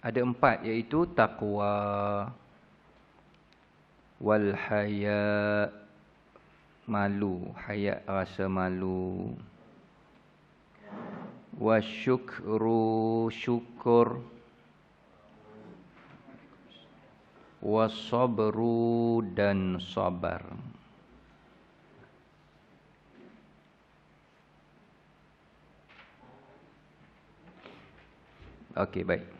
Ada 4, iaitu taqwa, wal haya, malu, haya rasa malu, wasyukru, syukur, wasabru, dan sabar. Okey, baik.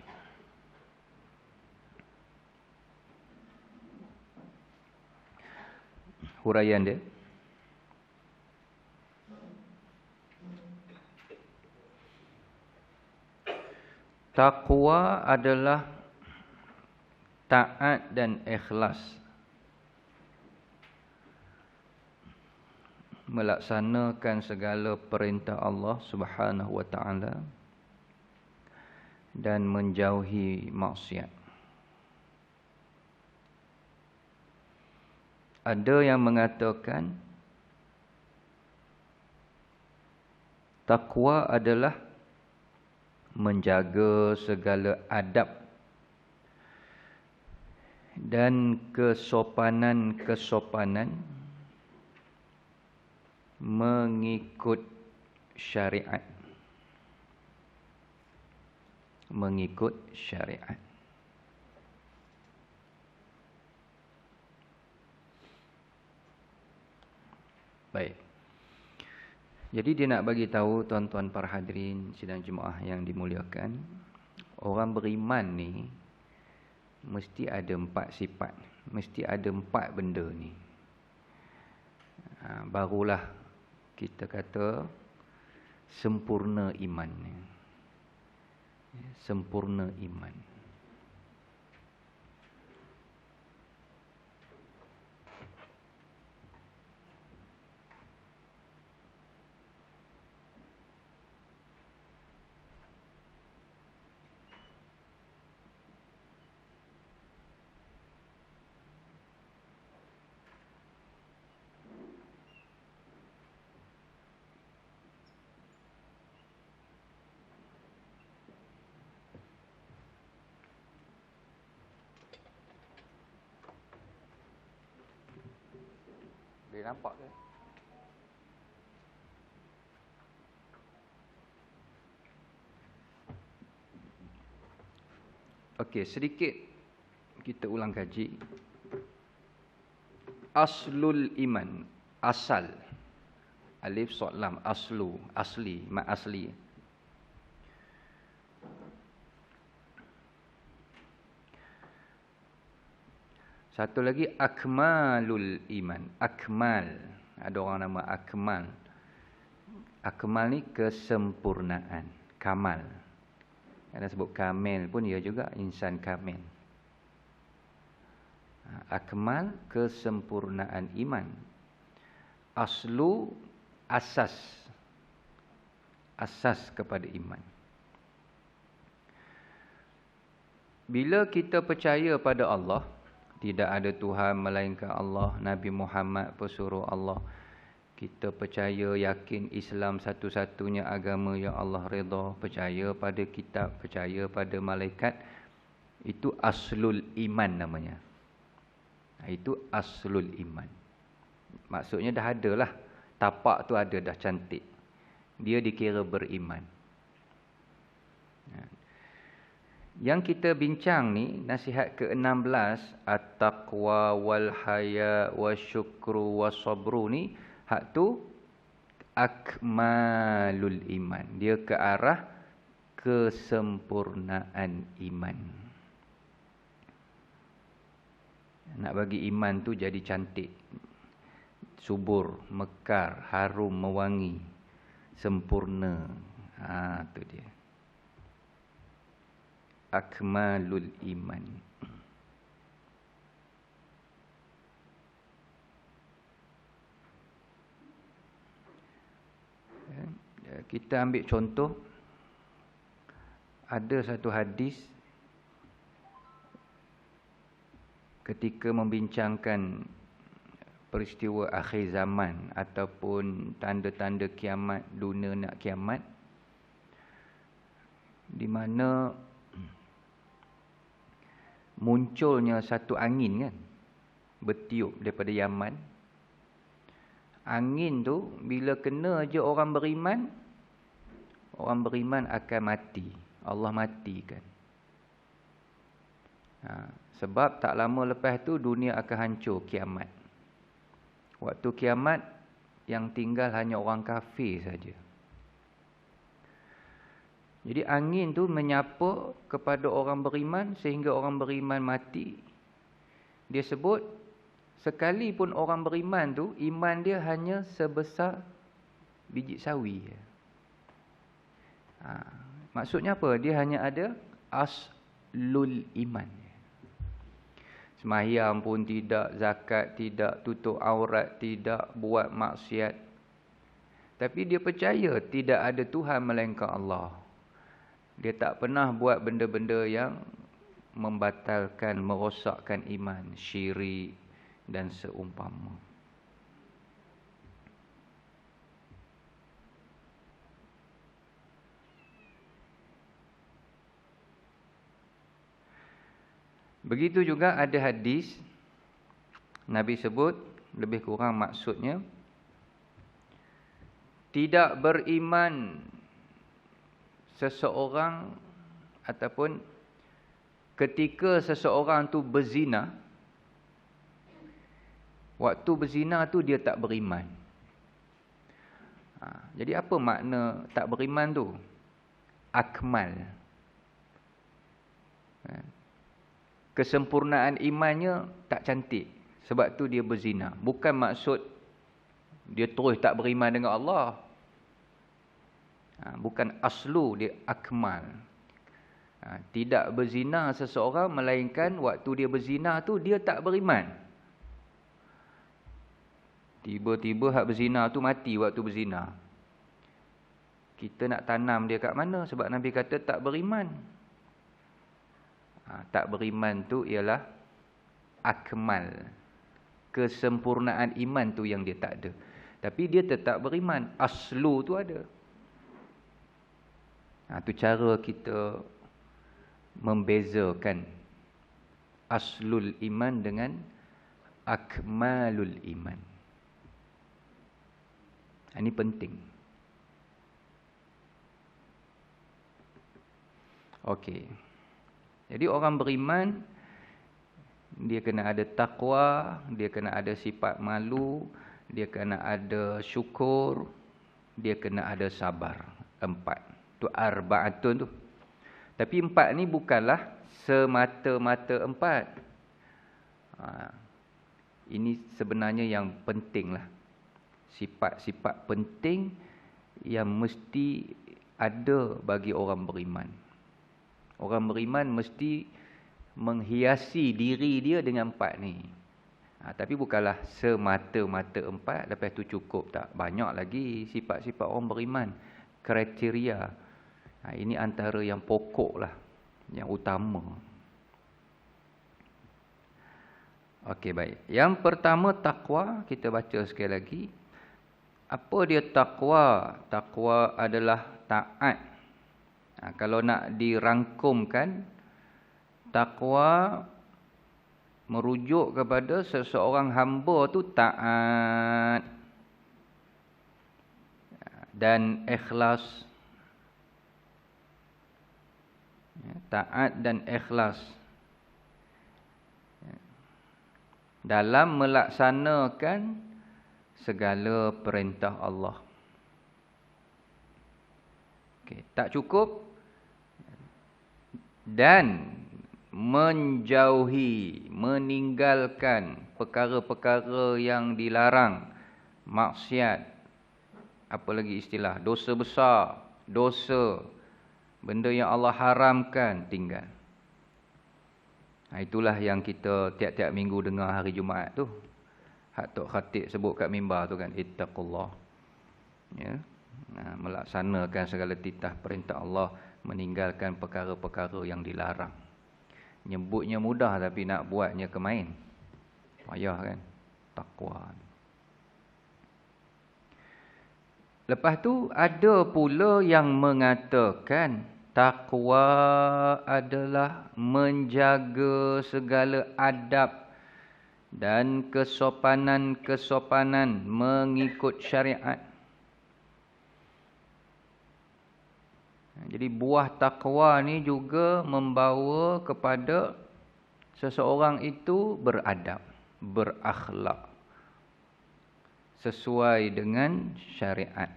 Huraian dia. Taqwa adalah taat dan ikhlas melaksanakan segala perintah Allah Subhanahu wa taala dan menjauhi maksiat. Ada yang mengatakan taqwa adalah menjaga segala adab dan kesopanan-kesopanan mengikut syariat. Mengikut syariat. Baik. Jadi dia nak bagi tahu tuan-tuan para hadirin sidang jemaah yang dimuliakan, orang beriman ni mesti ada 4 sifat, mesti ada 4 benda ni. Barulah kita kata sempurna iman ni. Sempurna iman. Boleh nampak ke? Okey, sedikit kita ulang kaji. Aslul iman, asal. Alif sad lam, aslu, asli, mak asli. Satu lagi akmalul iman, akmal. Ada orang nama akmal. Akmal ni kesempurnaan, kamal. Ada sebut kamil pun dia juga insan kamil. Akmal, kesempurnaan iman. Aslu, asas. Asas kepada iman. Bila kita percaya pada Allah, tidak ada Tuhan melainkan Allah, Nabi Muhammad pesuruh Allah, kita percaya, yakin Islam satu-satunya agama yang Allah redha, percaya pada kitab, percaya pada malaikat, itu aslul iman namanya. Itu aslul iman. Maksudnya dah ada lah, tapak tu ada, dah cantik. Dia dikira beriman. Yang kita bincang ni, nasihat ke-16, at-taqwa wal haya wasyukru wasabru ni, hak tu akmalul iman. Dia ke arah kesempurnaan iman. Nak bagi iman tu jadi cantik, subur, mekar, harum, mewangi, sempurna. Tu dia. Akmalul iman. Kita ambil contoh. Ada satu hadis ketika membincangkan peristiwa akhir zaman ataupun tanda-tanda kiamat, dunia nak kiamat, di mana munculnya satu angin kan, bertiup daripada Yaman. Angin tu bila kena je orang beriman akan mati. Allah matikan. Sebab tak lama lepas tu dunia akan hancur, kiamat. Waktu kiamat yang tinggal hanya orang kafir saja. Jadi angin tu menyapa kepada orang beriman sehingga orang beriman mati. Dia sebut sekalipun orang beriman tu iman dia hanya sebesar biji sawi. Maksudnya apa? Dia hanya ada aslul iman. Sembahyang pun tidak, zakat tidak, tutup aurat tidak, buat maksiat. Tapi dia percaya tidak ada Tuhan melainkan Allah. Dia tak pernah buat benda-benda yang membatalkan, merosakkan iman, syirik dan seumpama. Begitu juga ada hadis Nabi sebut, lebih kurang maksudnya, tidak beriman seseorang ataupun ketika seseorang tu berzina, waktu berzina tu dia tak beriman. Jadi apa makna tak beriman tu? Akmal. Kesempurnaan imannya tak cantik. Sebab tu dia berzina. Bukan maksud dia terus tak beriman dengan Allah. Bukan aslu, dia akmal. Tidak berzina seseorang melainkan waktu dia berzina tu dia tak beriman. Tiba-tiba hak berzina tu mati waktu berzina. Kita nak tanam dia kat mana? Sebab Nabi kata tak beriman. Tak beriman tu ialah akmal. Kesempurnaan iman tu yang dia tak ada. Tapi dia tetap beriman. Aslu tu ada. Tu cara kita membezakan aslul iman dengan akmalul iman. Ini penting. Okey. Jadi orang beriman, dia kena ada takwa, dia kena ada sifat malu, dia kena ada syukur, dia kena ada sabar. 4. Tu arba'atun tu. Tapi 4 ni bukanlah semata-mata 4. Ini sebenarnya yang penting lah. Sifat-sifat penting yang mesti ada bagi orang beriman. Orang beriman mesti menghiasi diri dia dengan 4 ni. Tapi bukanlah semata-mata 4, lepas tu cukup. Tak. Banyak lagi sifat-sifat orang beriman. Kriteria. Ini antara yang pokok lah. Yang utama. Okey, baik. Yang pertama takwa. Kita baca sekali lagi. Apa dia takwa? Takwa adalah taat. Kalau nak dirangkumkan, takwa merujuk kepada seseorang hamba tu taat dan ikhlas. Taat dan ikhlas dalam melaksanakan segala perintah Allah. Okay, tak cukup. Dan menjauhi, meninggalkan perkara-perkara yang dilarang, maksiat, apa lagi istilah, dosa besar, dosa, benda yang Allah haramkan, tinggal. Itulah yang kita tiap-tiap minggu dengar hari Jumaat tu. Hak Tok Khatib sebut kat mimbar tu kan, ittaqullah. Ya. Melaksanakan segala titah perintah Allah, meninggalkan perkara-perkara yang dilarang. Nyebutnya mudah tapi nak buatnya kemain. Payah kan? Takwa. Lepas tu ada pula yang mengatakan Takwa adalah menjaga segala adab dan kesopanan-kesopanan mengikut syariat. Jadi buah takwa ni juga membawa kepada seseorang itu beradab, berakhlak sesuai dengan syariat.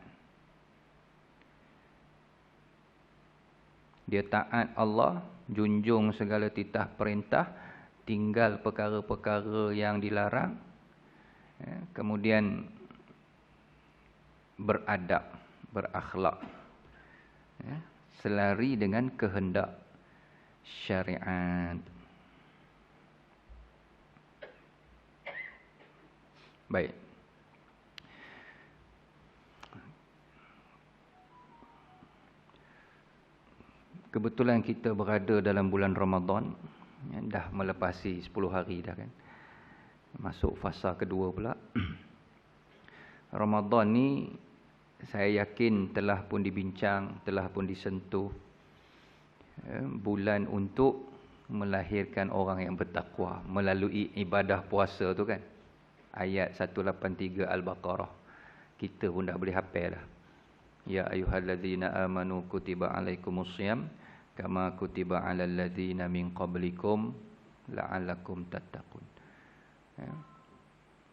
Dia taat Allah, junjung segala titah perintah, tinggal perkara-perkara yang dilarang, kemudian beradab, berakhlak, selari dengan kehendak syariat. Baik. Kebetulan kita berada dalam bulan Ramadan, dah melepasi 10 hari dah kan. Masuk fasa kedua pula. Ramadan ni saya yakin telah pun dibincang, telah pun disentuh, bulan untuk melahirkan orang yang bertakwa melalui ibadah puasa tu kan. Ayat 183 Al-Baqarah. Kita pun dah boleh hafal dah. Ya ayyuhallazina amanu kutiba alaikumusiyam kama kutiba alal ladzina min qablikum la'allakum tattaqun.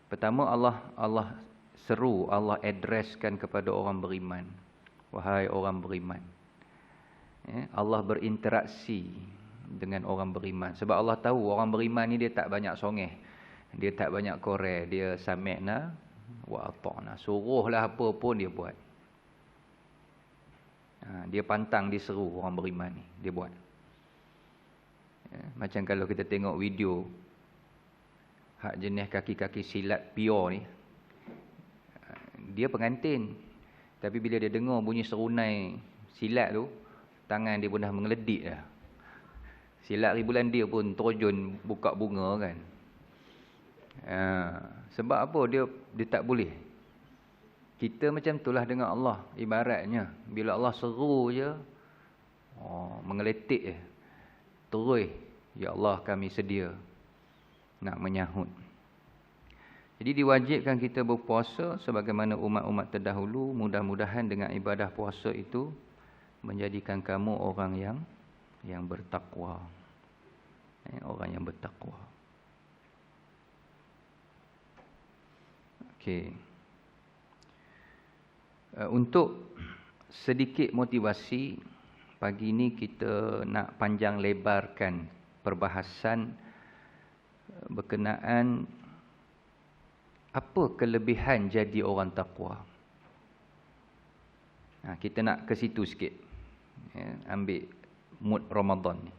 Pertama Allah seru, Allah addresskan kepada orang beriman. Wahai orang beriman. Allah berinteraksi dengan orang beriman. Sebab Allah tahu orang beriman ni dia tak banyak songeh. Dia tak banyak korek. Dia sami'na wa ata'na. Suruhlah apa pun dia buat. Dia pantang, dia seru orang beriman ni. Dia buat. Macam kalau kita tengok video hak jenis kaki-kaki silat pure ni. Dia pengantin. Tapi bila dia dengar bunyi serunai silat tu, tangan dia pun dah mengeledik dah. Silat ribulan dia pun terjun buka bunga kan. Sebab apa dia tak boleh. Kita macam itulah dengan Allah. Ibaratnya bila Allah seru je, mengeletik je. Terus, ya Allah kami sedia nak menyahut. Jadi diwajibkan kita berpuasa sebagaimana umat-umat terdahulu. Mudah-mudahan dengan ibadah puasa itu menjadikan kamu orang yang bertakwa. Orang yang bertakwa. Okey. Untuk sedikit motivasi, pagi ini kita nak panjang lebarkan perbahasan berkenaan apa kelebihan jadi orang takwa. Kita nak ke situ sikit. Ambil mood Ramadan ni.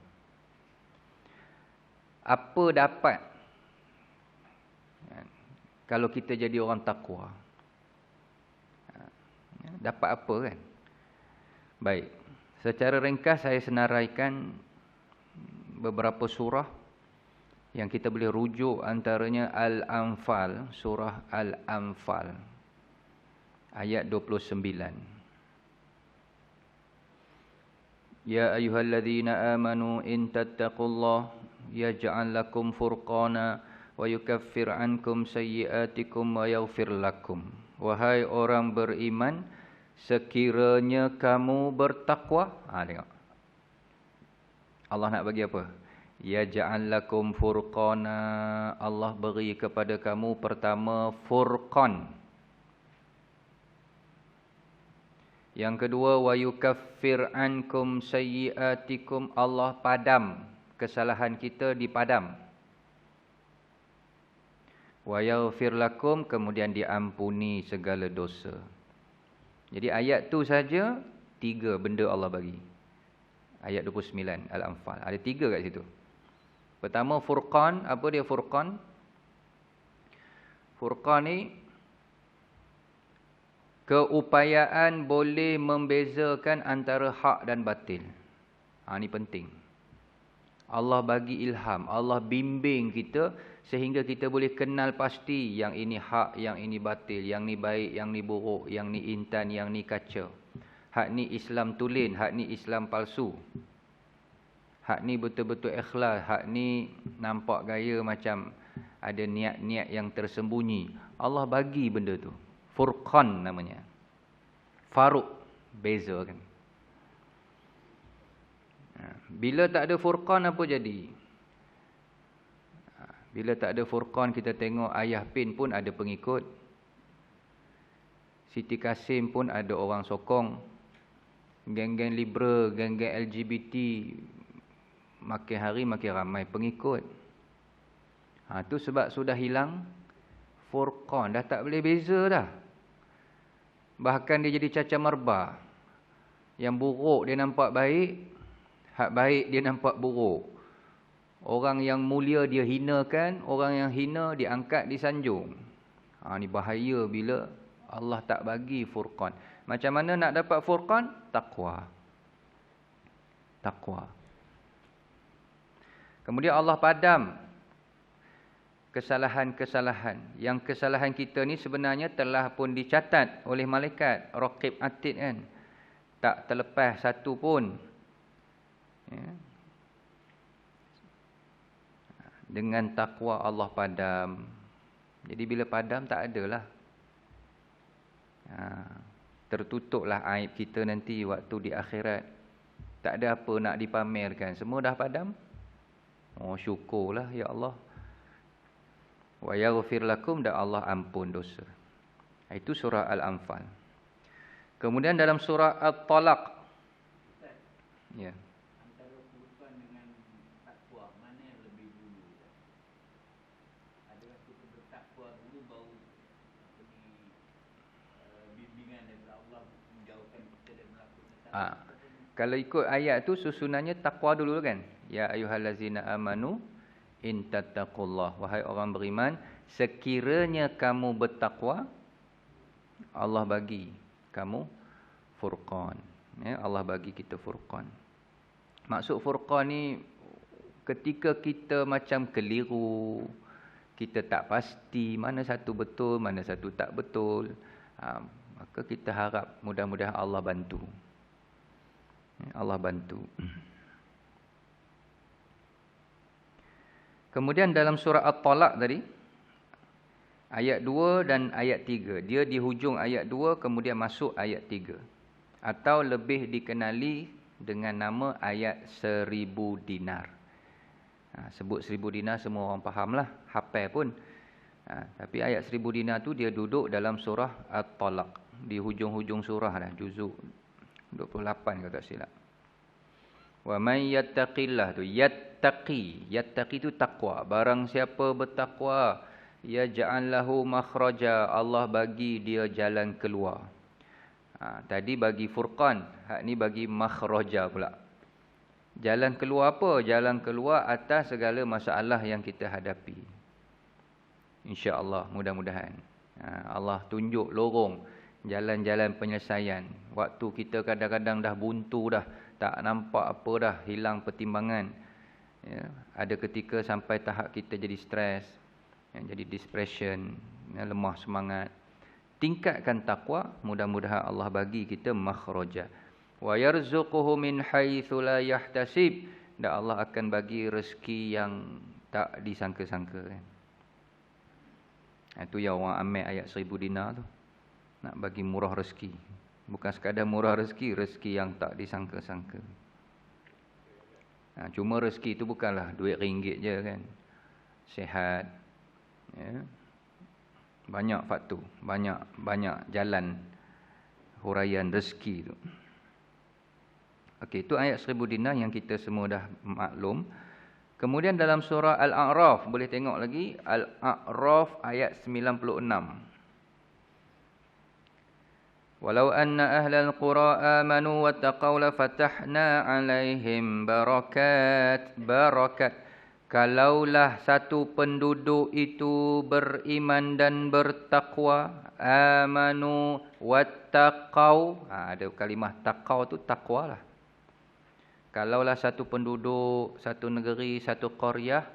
Apa dapat kalau kita jadi orang takwa? Dapat apa kan? Baik. Secara ringkas saya senaraikan beberapa surah yang kita boleh rujuk, antaranya Al-Anfal, surah Al-Anfal ayat 29. Ya ayyuhalladzina amanu in tattaqullah yaj'al lakum furqana wa yukaffir ankum sayyi'atikum wa yaghfir lakum. Wahai orang beriman, sekiranya kamu bertakwa, tengok. Allah nak bagi apa? Yaj'al lakum furqana. Allah beri kepada kamu pertama furqan. Yang kedua wa yukaffir ankum sayyi'atikum. Allah padam kesalahan kita, dipadam. Wa yaghfir lakum, kemudian diampuni segala dosa. Jadi ayat tu saja 3 benda Allah bagi. Ayat 29 Al-Anfal. Ada 3 kat situ. Pertama furqan. Apa dia furqan? Furqan ni keupayaan boleh membezakan antara hak dan batil. Ni penting. Allah bagi ilham, Allah bimbing kita sehingga kita boleh kenal pasti yang ini hak, yang ini batil, yang ni baik, yang ni buruk, yang ni intan, yang ni kaca. Hak ni Islam tulen, hak ni Islam palsu. Hak ni betul-betul ikhlas, hak ni nampak gaya macam ada niat-niat yang tersembunyi. Allah bagi benda tu. Furqan namanya. Faruq, beza kan. Bila tak ada furqan apa jadi? Bila tak ada furqan, kita tengok Ayah Pin pun ada pengikut. Siti Kasim pun ada orang sokong. Geng-geng liberal, geng-geng LGBT, makin hari makin ramai pengikut. Tu sebab sudah hilang furqan, dah tak boleh beza dah. Bahkan dia jadi cacar merbah. Yang buruk dia nampak baik, hak baik dia nampak buruk. Orang yang mulia dia hinakan, orang yang hina diangkat, disanjung. Ni bahaya bila Allah tak bagi furqan. Macam mana nak dapat furqan? Taqwa. Taqwa. Kemudian Allah padam kesalahan-kesalahan. Yang kesalahan kita ni sebenarnya telah pun dicatat oleh malaikat Raqib Atid kan. Tak terlepas satu pun. Ya. Dengan takwa Allah padam. Jadi bila padam tak adalah. Tertutuplah aib kita nanti waktu di akhirat. Tak ada apa nak dipamerkan. Semua dah padam. Syukurlah ya Allah. Wa yaghfir lakum, dan Allah ampun dosa. Itu surah Al-Anfal. Kemudian dalam surah At-Talaq. Ya. Kalau ikut ayat tu susunannya takwa dulu kan. Ya ayyuhallazina amanu in tattaqullah. Wahai orang beriman, sekiranya kamu bertakwa, Allah bagi kamu furqan. Ya, Allah bagi kita furqan. Maksud furqan ni ketika kita macam keliru, kita tak pasti mana satu betul, mana satu tak betul, maka kita harap mudah-mudahan Allah bantu. Allah bantu. Kemudian dalam surah At-Talaq tadi, ayat 2 dan ayat 3. Dia di hujung ayat 2 kemudian masuk ayat 3. Atau lebih dikenali dengan nama ayat 1000 dinar. Sebut 1000 dinar semua orang fahamlah, hafal pun. Tapi ayat 1000 dinar tu dia duduk dalam surah At-Talaq. Di hujung-hujung surah dah, juzuk 28 kalau tak silap. Wa may yattaqillah tu, yattaqi tu takwa. Barang siapa bertakwa, yaj'al lahu makhraja, Allah bagi dia jalan keluar. Tadi bagi furqan, hak ni bagi makhraja pula. Jalan keluar apa? Jalan keluar atas segala masalah yang kita hadapi. InsyaAllah, mudah-mudahan. Allah tunjuk lorong, jalan-jalan penyelesaian. Waktu kita kadang-kadang dah buntu dah, tak nampak apa dah, hilang pertimbangan. Ya, ada ketika sampai tahap kita jadi stres, jadi depression, lemah semangat. Tingkatkan takwa, mudah-mudahan Allah bagi kita makhraja. Wa yarzuquhu min haitsu la yahtasib, dan Allah akan bagi rezeki yang tak disangka-sangka. Itu yang orang ambil ayat 1000 dinar tu. Nak bagi murah rezeki. Bukan sekadar murah rezeki, rezeki yang tak disangka-sangka. Cuma rezeki itu bukanlah duit ringgit je kan. Sihat. Ya. Banyak faktor, banyak jalan huraian rezeki tu. Okey, itu ayat 1000 dinar yang kita semua dah maklum. Kemudian dalam surah Al-A'raf, boleh tengok lagi Al-A'raf ayat 96. Walau anna ahlal qura amanu wattaqaw la fatahna 'alaihim barakat. Kalaulah satu penduduk itu beriman dan bertakwa, amanu wattaqaw. Ada kalimah taqaw tu takwa lah. Kalaulah satu penduduk, satu negeri, satu qaryah,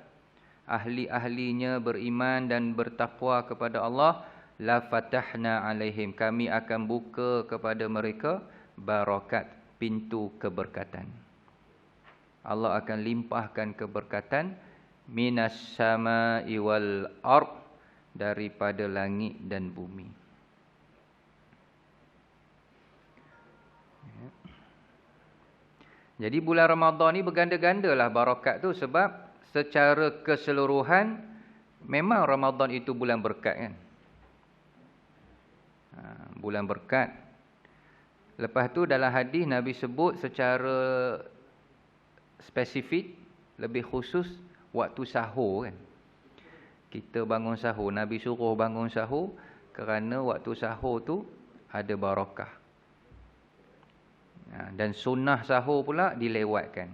ahli-ahlinya beriman dan bertakwa kepada Allah, la fatahna alaihim, kami akan buka kepada mereka barakat, pintu keberkatan. Allah akan limpahkan keberkatan minas sama'i wal ard, daripada langit dan bumi. Jadi bulan Ramadan ni berganda-gandalah barakat tu, sebab secara keseluruhan memang Ramadan itu bulan berkat kan. Bulan berkat. Lepas tu dalam hadis Nabi sebut secara spesifik, lebih khusus waktu sahur kan. Kita bangun sahur, Nabi suruh bangun sahur kerana waktu sahur tu ada barakah. Dan sunnah sahur pula dilewatkan.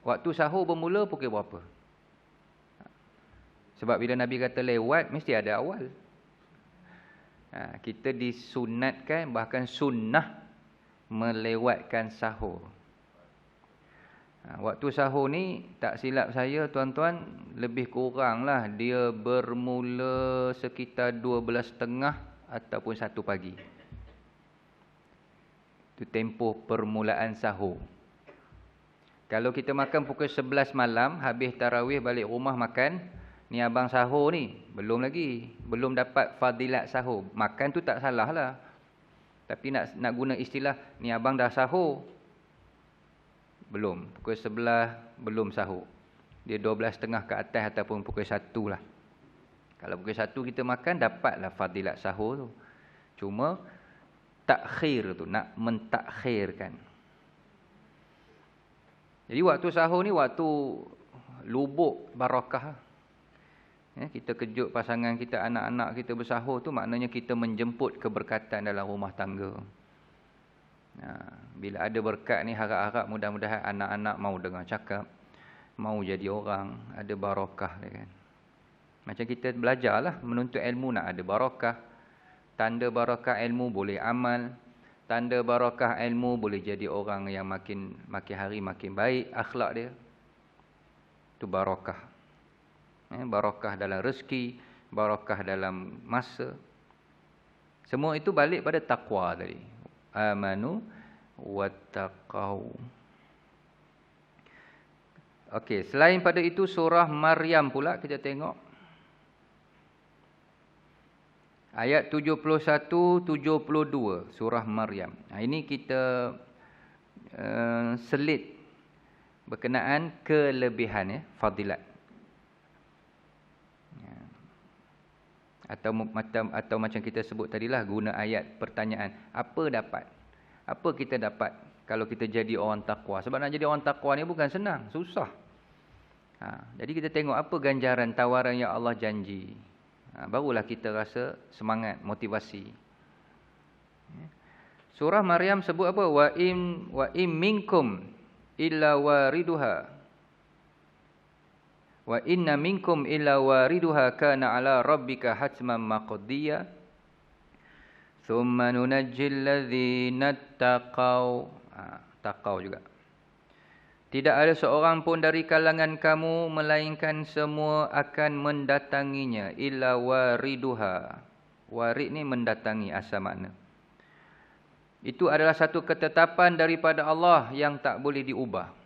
Waktu sahur bermula pukul berapa? Sebab bila Nabi kata lewat, mesti ada awal. Kita disunatkan, bahkan sunnah melewatkan sahur. Waktu sahur ni, tak silap saya tuan-tuan, lebih kuranglah dia bermula sekitar 12.30 ataupun 1 pagi. Itu tempoh permulaan sahur. Kalau kita makan pukul 11 malam, habis tarawih balik rumah makan, ni abang sahur ni, belum lagi. Belum dapat fadilat sahur. Makan tu tak salah lah. Tapi nak guna istilah, ni abang dah sahur. Belum. Pukul 11 belum sahur. Dia 12.30 ke atas ataupun pukul 1 lah. Kalau pukul 1 kita makan, dapatlah fadilat sahur tu. Cuma takhir tu, nak mentakhirkan. Jadi waktu sahur ni waktu lubuk barakah. Kita kejut pasangan kita, anak-anak kita bersahur tu, maknanya kita menjemput keberkatan dalam rumah tangga. Bila ada berkat ni, harap-harap mudah-mudahan anak-anak mau dengar cakap, mau jadi orang, ada barakah dia kan. Macam kita belajarlah, menuntut ilmu nak ada barakah. Tanda barakah ilmu boleh amal. Tanda barakah ilmu boleh jadi orang yang makin hari makin baik akhlak dia. Itu barakah. Barakah dalam rezeki, barakah dalam masa. Semua itu balik pada takwa tadi. Amanu wattaqau. Okey, selain pada itu surah Maryam pula kita tengok. Ayat 71-72 surah Maryam. Ini kita selit berkenaan kelebihan fadilat. Atau macam kita sebut tadilah, guna ayat pertanyaan. Apa dapat? Apa kita dapat kalau kita jadi orang takwa? Sebab nak jadi orang takwa ni bukan senang, susah. Jadi kita tengok apa ganjaran, tawaran yang Allah janji. Barulah kita rasa semangat, motivasi. Surah Maryam sebut apa? Wa im minkum illa wariduha. Wa inna minkum illa wariduha kana ala rabbika hatman maqdiya. Thumma nunajjil ladzina taqaw. Taqaw juga. Tidak ada seorang pun dari kalangan kamu melainkan semua akan mendatanginya. Illa wariduha. Warid ni mendatangi asal makna. Itu adalah satu ketetapan daripada Allah yang tak boleh diubah.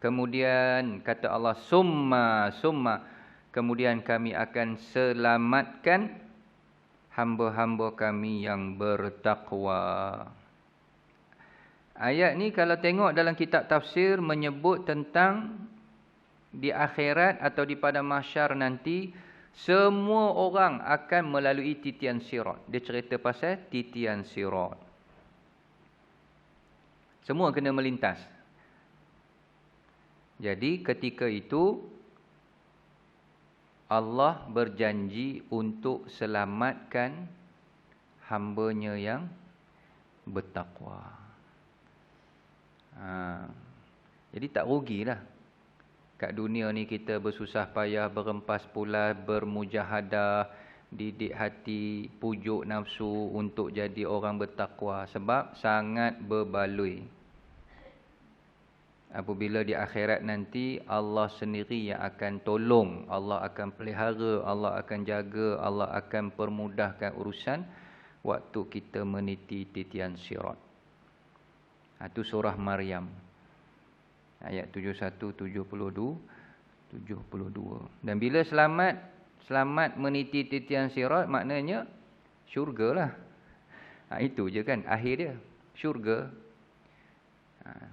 Kemudian kata Allah, summa. Kemudian kami akan selamatkan hamba-hamba kami yang bertakwa. Ayat ni kalau tengok dalam kitab tafsir menyebut tentang di akhirat atau di pada mahsyar nanti, semua orang akan melalui titian sirat. Dia cerita pasal titian sirat. Semua kena melintas. Jadi ketika itu Allah berjanji untuk selamatkan hamba-Nya yang bertakwa. Jadi tak rugilah. Kat dunia ni kita bersusah payah, berempas pulas, bermujahadah, didik hati, pujuk nafsu untuk jadi orang bertakwa. Sebab sangat berbaloi. Apabila di akhirat nanti, Allah sendiri yang akan tolong, Allah akan pelihara, Allah akan jaga, Allah akan permudahkan urusan. waktu kita meniti titian sirat. Itu surah Maryam. Ayat 71, 72. Dan bila selamat meniti titian sirat, maknanya syurgalah. Itu je kan akhir dia, syurga.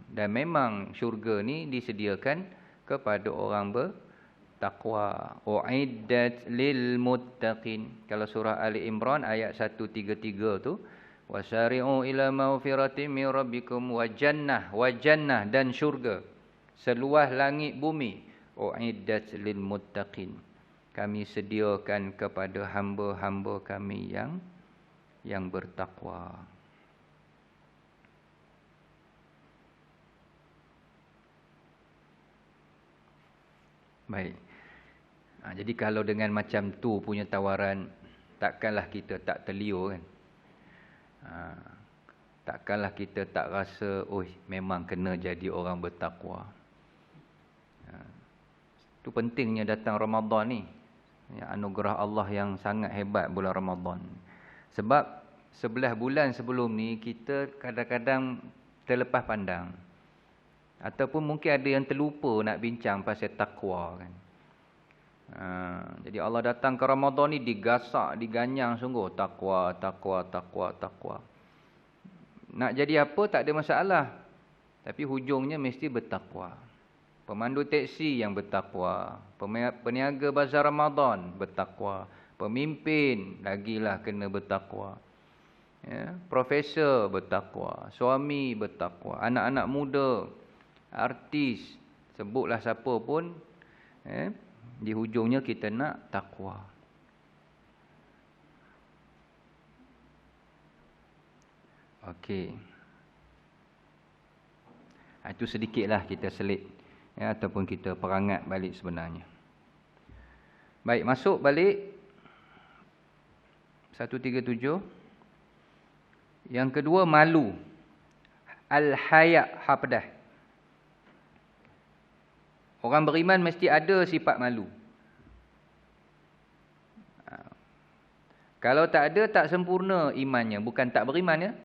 Dan memang syurga ni disediakan kepada orang bertakwa. Uiddat lil muttaqin. Kalau surah Ali Imran ayat 133 tu, wasari'u ila maghfiratin min rabbikum wa jannah dan syurga seluas langit bumi. Uiddat lil muttaqin. Kami sediakan kepada hamba-hamba kami yang bertakwa. Baik. Jadi kalau dengan macam tu punya tawaran, takkanlah kita tak terliur kan. Takkanlah kita tak rasa, memang kena jadi orang bertakwa. Itu pentingnya datang Ramadan ni. Anugerah Allah yang sangat hebat bulan Ramadan. Sebab 11 bulan sebelum ni kita kadang-kadang terlepas pandang. Ataupun mungkin ada yang terlupa nak bincang pasal takwa kan. Jadi Allah datang ke Ramadan ni digasak, diganyang sungguh. Takwa. Nak jadi apa tak ada masalah. Tapi hujungnya mesti bertakwa. Pemandu teksi yang bertakwa. Peniaga bazar Ramadan bertakwa. Pemimpin lagilah kena bertakwa. Profesor bertakwa. Suami bertakwa. Anak-anak muda, artis, sebutlah siapa pun, di hujungnya kita nak takwa. Okey. Itu sedikitlah kita selit, ataupun kita perangat balik sebenarnya. Baik, masuk balik 137. Yang kedua, malu. Al-haya' hafdah. Orang beriman mesti ada sifat malu. Kalau tak ada, tak sempurna imannya. Bukan tak beriman ya.